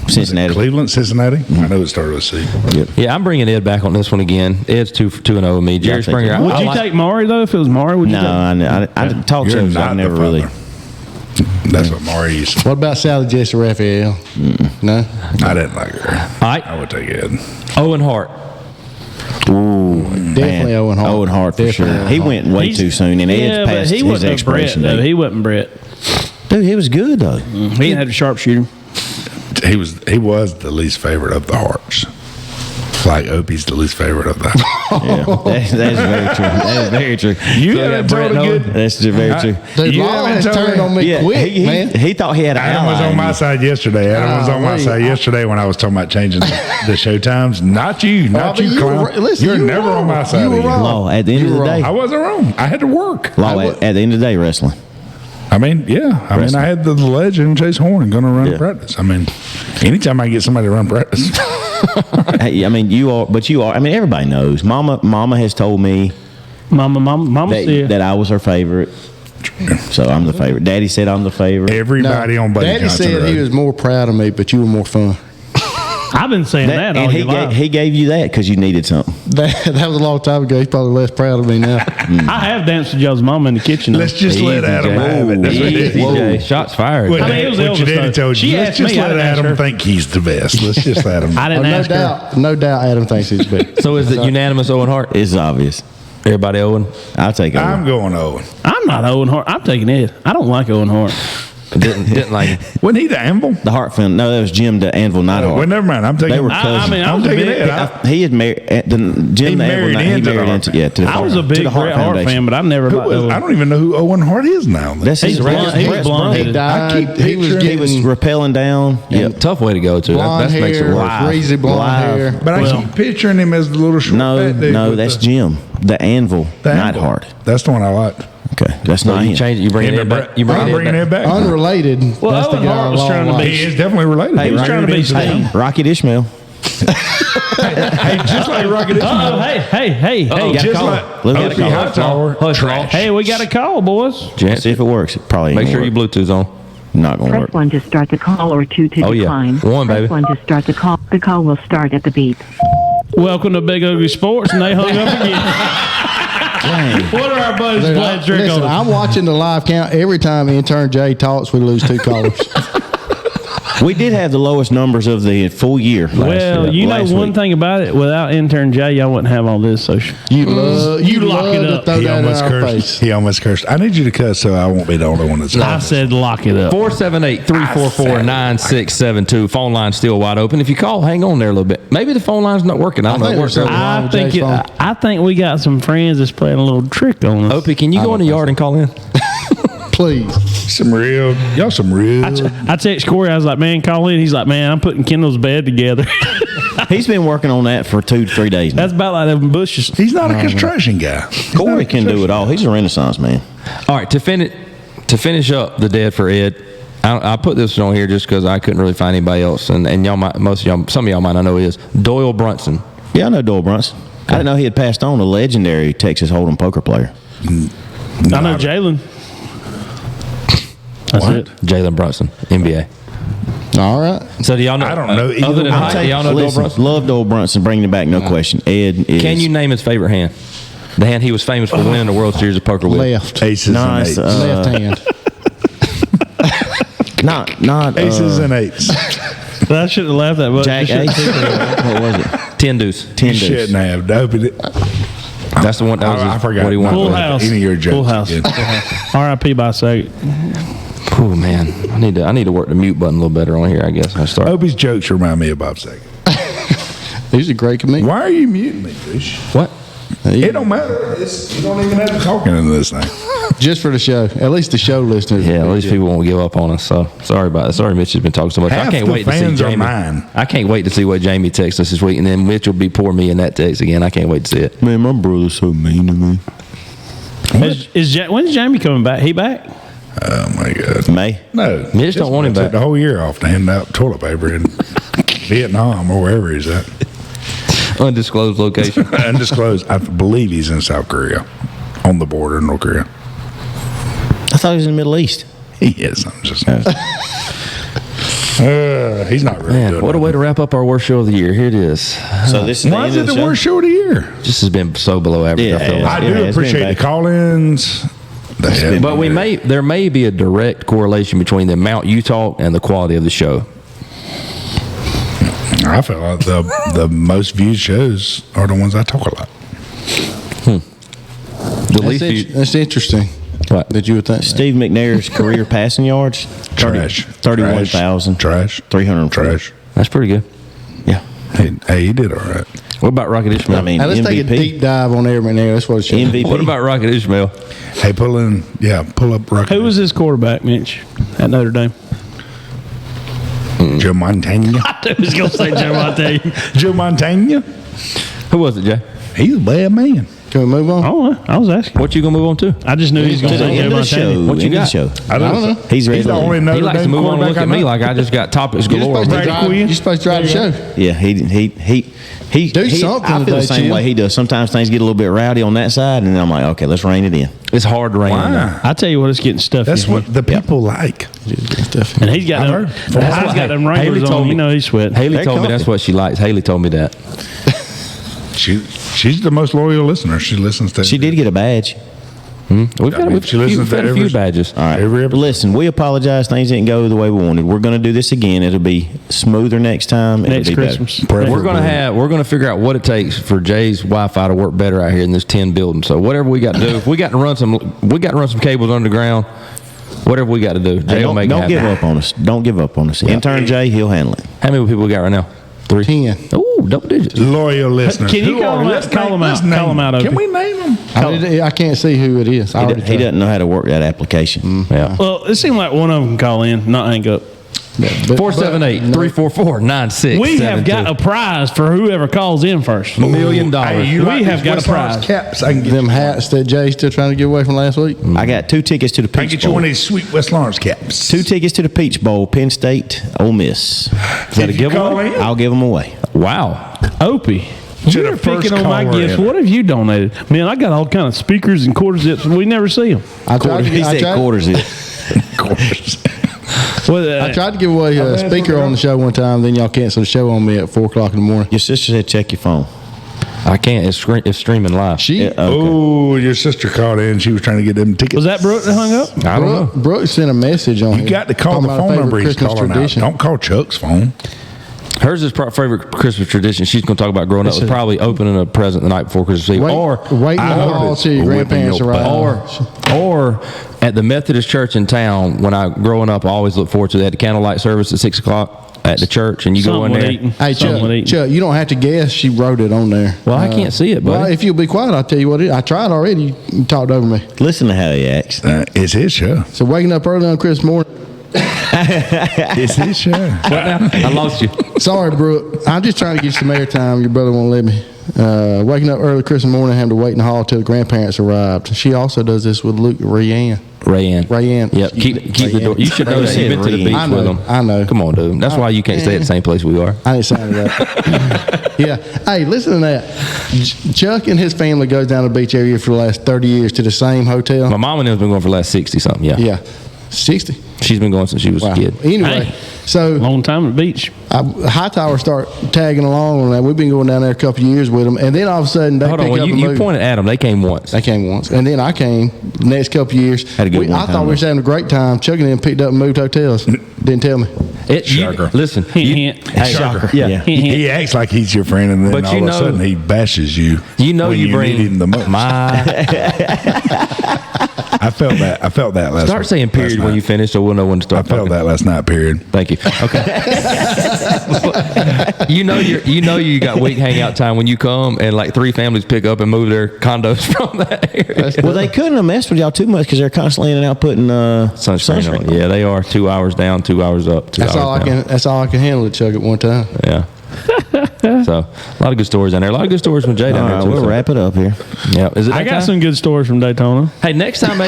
Cincinnati. Cincinnati. I know it started with C. Yep. Yeah, I'm bringing Ed back on this one again. Ed's 2-0 with me. Jerry Springer. Would you take Maury though? If it was Maury, would you? No, I talk shows. I never really. That's what Maury used to. What about Sally Jesse Raphael? No? I didn't like her. All right. I would take Ed. Owen Hart. Ooh, Definitely Owen Hart. Owen Hart for sure. He went way too soon, and Ed's past his expiration date. He wasn't Brett. Dude, he was good though. He didn't have a sharpshooter. He was the least favorite of the Harts. Like Opie's the least favorite of that. That is very true. That is very true. You haven't told a good. That's very true. Dude, You Law haven't has told turned me. on me quick, man. He thought he had an Adam was ally on in my you. side yesterday. Adam was on my side yesterday when I was talking about changing the show times. Not you, not you, clown. You're never on my side. You were again. wrong. Law, at the end of the day. I wasn't wrong. I had to work. Law, at the end of the day, wrestling. I mean, yeah. I mean, I had the legend Chase Horn going to run practice. I mean, anytime I get somebody to run practice. Hey, I mean, you are. I mean, everybody knows. Mama has told me. Mama said that I was her favorite. So I'm the favorite. Daddy said I'm the favorite. Everybody on Buddy Daddy Johnson said Road. he was more proud of me, but you were more fun. I've been saying that all and your life. he gave you that because you needed something. That was a long time ago. He's probably less proud of me now. I have danced with y'all's mama in the kitchen. Let's just let Adam have it. That's what it is. DJ. Shots fired. What I mean, it was your Elvis, daddy though. told you. She Let's asked just me, I let didn't ask Adam her. think he's the best. Let's just let him. I didn't ask her. No doubt, Adam thinks he's better. So is it unanimous Owen Hart? It's obvious. Everybody Owen? I'll take it. I'm going Owen. I'm not Owen Hart. I'm taking Ed. I don't like Owen Hart. Didn't like him. Wasn't he the Anvil? The Hart film. No, that was Jim the Anvil Neidhart. Well, never mind. I'm taking. They were I cousins. mean, I I'm was a taking big, it. He had married Jim the Anvil. married He into the married Hart into to the I was a to big the Bret Hart Foundation. fan, but I never liked Owen. I don't even know who Owen Hart is now. That's He's his blonde. He was blonde. He died. I keep He was picturing- He was getting rappelling down. Yep. Tough way to go to. blonde That makes it hair, worse. crazy blonde Live. hair. But I keep picturing him as the little short fat dude. No, with that's the Jim the Anvil Anvil. Neidhart. That's the one I like. Okay, that's So not you him. change it. You bring Him it and back. Brett. You bring I'm it bringing back. it back. Unrelated. Well, that's the Owen guy Hart was along trying to the be- line. He is definitely related. He was trying to be Steve. Rocket Ishmael. Hey, just like Rocket Oh, hey. just like Look at Opie the call. Hightower. Hush, Law. Hey, we got a call, boys. Gents, See if it works. It probably ain't make sure gonna your work. Bluetooth's on. Not gonna Press work. 1 to start the call or 2 to Oh, yeah. decline. One, baby. Press 1 to start the call. The call will start at the beep. Welcome to Big Ugly Sports, and they hung up again. What are our buddies Dude, playing trick listen, on us? I'm watching the live count. Every time intern Jay talks, we lose 2 callers. We did have the lowest numbers of the full year. Well, you know one thing about it. Without intern Jay, y'all wouldn't have all this. So You love lock it to up. throw He that in almost our cursed. face. He almost cursed. I need you to cuss so I won't be the only one that's. I said lock it up. 478-344-9672. Phone line's still wide open. If you call, hang on there a little bit. Maybe the phone line's not working. I don't know. think It works there's out. wrong I with think Jay's phone. I think we got some friends that's playing a little trick on us. Opie, can you go in the yard and call in? Please. Some real. I text Corey. I was like, "Man, call in." He's like, "Man, I'm putting Kendall's bed together." He's been working on that for 2 to 3 days now. That's about like them bushes. He's not a construction guy. Corey can do it all. He's a Renaissance man. All right, to finish up the dead for Ed, I put this on here just because I couldn't really find anybody else, and y'all might, some of y'all might not know who he is. Doyle Brunson. Yeah, I know Doyle Brunson. I didn't know he had passed on, a legendary Texas Hold'em poker player. I know Jalen. That's it. Jalen Brunson, NBA. All right. So do y'all know? I don't know either Other than one. height, do y'all know Doyle Listen, Brunson? love Doyle Brunson, bringing it back, no question. Ed is. Can you name his favorite hand? The hand he was famous for winning the World Series of Poker with. Left. Aces Nice, and eights. Left hand. Not Aces and eights. I shouldn't have laughed that much. Jack You Ace? should've- What was it? 10 deuce. 10 You deuce. shouldn't have. Dopey. That's the one. That was I forgot. what he won. Full Any house. of your jokes Full house. again. R.I.P. by second. Oh man, I need to work the mute button a little better on here. I guess I start. Opie's jokes remind me of Bob Saget. He's a great comedian. Why are you muting me, Fish? What? It don't matter. You don't even have to talking into this thing. Just for the show. At least the show listeners. Yeah, at least people won't give up on us. So sorry about that. Sorry, Mitch has been talking so much. Half I can't the wait to see fans are Jamie. mine. I can't wait to see what Jamie texts us this week, and then Mitch will be pour me in that text again. I can't wait to see it. Man, my brother's so mean to me. When's Jamie coming back? He back? Oh my God. May. No, Mitch don't want him took back. the whole year off to hand out toilet paper in Vietnam or wherever he's at. Undisclosed location. Undisclosed. I believe he's in South Korea, on the border of North Korea. I thought he was in the Middle East. He is. I'm just. He's not really Man, good. what a way to wrap up our worst show of the year. Here it is. So this is Why is it the worst show of the year? Just has been so below average. Yeah, I feel like. I Yeah, do it's been appreciate the bad. call-ins. But there may be a direct correlation between the amount you talk and the quality of the show. I feel like the most viewed shows are the ones I talk a lot. The least viewed- That's interesting. What? That you would think. Steve McNair's career passing yards, Trash. 31,000. Trash. 300. Trash. That's pretty good. Yeah. Hey, he did all right. What about Rocket Ishmael? I mean, Now, let's take a MVP. deep dive on Aaron McNair. That's what it should be. MVP. What about Rocket Ishmael? Hey, pull up Rocket. Who was his quarterback, Mitch, at Notre Dame? Joe Montana? I was going to say Joe Montana. Joe Montana? Who was it, Jay? He's a bad man. Can we move on? Oh, I was asking. What you gonna move on to? I just knew he was going To to the say end Joe of the show. Montana. What you End of got? the show. I don't know. He's ready He's to the leave. only Notre He likes to Dame move on and look quarterback at I me know. like I just got topics You're galore. supposed to drive. Quinn. You're supposed to drive the show. Yeah, he Do something I feel today, the same Chill. way he does. Sometimes things get a little bit rowdy on that side, and then I'm like, okay, let's rein it in. It's hard to rein in there. Why? I tell you what, it's getting stuffy. That's what the people like. And he's got I've them. heard. He's That's got them what Haley Wranglers told on. me. You know he's sweating. Haley They're told me comfy. that's what she likes. Haley told me that. She's the most loyal listener. She listens to. She did get a badge. We've got she listens to a few every- badges. All right. Every episode. Listen, we apologize. Things didn't go the way we wanted. We're going to do this again. It'll be smoother next time. It'll Next be Christmas. better. We're gonna figure out what it takes for Jay's Wi-Fi to work better out here in this 10 building. So whatever we got to do, if we got to run some cables underground. Whatever we got to do, Jay Hey, will make it don't give happen. up on us. Don't give up on us. Intern Jay, he'll handle it. How many people we got right now? 3. 10. Ooh, double digits. Loyal listeners. Can you Who call are him we? out? Let's Call name- him let's out. name Call him out, them. Opie. Can we name them? I can't see who it is. I already He tried. doesn't know how to work that application. Yeah. Well, it seemed like one of them can call in, not hang up. 478-344-9672. We have got a prize for whoever calls in first. $1 million. Hey, you We like have these got a West Lawrence prize. caps? I can get Them you. hats that Jay's still trying to get away from last week. I got 2 tickets to the I can Peach get you Bowl. one of these sweet West Lawrence caps. 2 tickets to the Peach Bowl, Penn State, Ole Miss. Is that a If you call giveaway? in, I'll give them away. Wow. Opie, To you're the first picking on my caller gifts. in. What have you donated? Man, I got all kind of speakers and quarter zips, and we never see them. I tried to He get- I said tried- quarters in. of course. Well, I tried to give away a speaker on the show one time. Then y'all canceled the show on me at 4:00 in the morning. Your sister said check your phone. I can't. It's streaming live. She, Yeah, okay. Oh, your sister called in. She was trying to get them tickets. was that Brooke that hung up? I don't know. Brooke sent a message on You here. got to call talking the about a phone number favorite he's Christmas calling tradition. out. Don't call Chuck's phone. Hers is favorite Christmas tradition. She's going to talk about growing up. Was probably opening a present the night before Christmas Eve, or wait in the I hall heard till your it's grandparents whipping your arrive. or at the Methodist church in town. When I growing up, I always look forward to that candlelight service at 6:00 at the church, and you go in Something with there. eating. Hey, Something with eating. Chuck, you don't have to guess. She wrote it on there. Well, I can't see it, buddy. Well, if you'll be quiet, I'll tell you what it is. I tried already. You talked over me. Listen to how he acts. It's his show. So waking up early on Christmas morning. It's his show. I lost you. Sorry, Brooke. I'm just trying to get you some airtime. Your brother won't let me. Waking up early Christmas morning, having to wait in the hall till the grandparents arrived. She also does this with Luke Rayanne. Rayanne. Yep. Keep the door. You should know that. You've been to the beach I know, with them. I know. Come on, dude. That's why you can't stay at the same place we are. I didn't sound that. Yeah. Hey, listen to that. Chuck and his family goes down to the beach every year for the last 30 years to the same hotel. My mom and them's been going for the last 60 something. Yeah. Yeah. 60. She's been going since she was Wow. a kid. Anyway, Hey. so Long time at the beach. Hightower start tagging along on that. We've been going down there a couple of years with them, and then all of a sudden they Hold pick on. up Well, and you move. pointed at them. They came once. They came once, and then I came the next couple of years. Had a good one I time, thought we was though. having a great time. Chuck and them picked up and moved hotels. Didn't tell me. Shocker. Listen. Hint. Hey, Shocker. Yeah. Yeah. He acts like he's your friend, and then But all you of a know- sudden he bashes you. You know when you bring need him the most. my. I felt that. I felt that last. Start saying period when you finish, so we'll know when to I start. felt talking. that last night. Period. Thank you. Okay. you know you got week hangout time when you come and like 3 families pick up and move their condos from that area. Well, they couldn't have messed with y'all too much because they're constantly in and out putting Sunscreen on. Yeah, they are 2 hours down, 2 hours up. 2 That's hours all I down. can. That's all I can handle at Chuck at one time. Yeah. So a lot of good stories down there. A lot of good stories from Jay down All there right, too. we'll so- wrap it up here. Yeah. Is it? I that got time? some good stories from Daytona. Hey, next time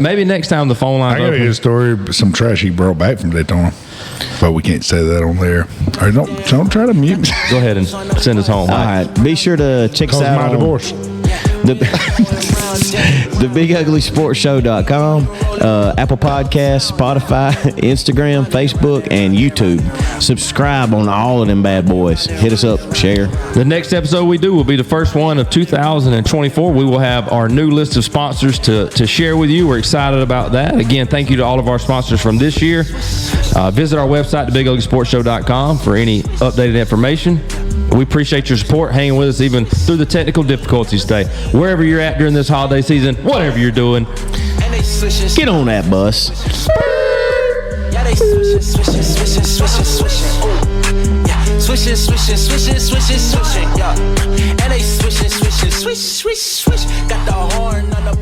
maybe next time the phone I line's got a open. good story. Some trash he brought back from Daytona. But we can't say that on there. All right, don't try to mute me. Go ahead and send us home. All right. Be sure to check us Cause out my on divorce. thebiguglysportshow.com, Apple Podcasts, Spotify, Instagram, Facebook, and YouTube. Subscribe on all of them bad boys. Hit us up, share. The next episode we do will be the first one of 2024. We will have our new list of sponsors to share with you. We're excited about that. Again, thank you to all of our sponsors from this year. Visit our website, thebiguglysportshow.com, for any updated information. We appreciate your support, hanging with us even through the technical difficulties today. Wherever you're at during this holiday season, whatever you're doing, Get on that bus. Yeah, they swishing, yeah. And they swishing, swish. Got the horn on the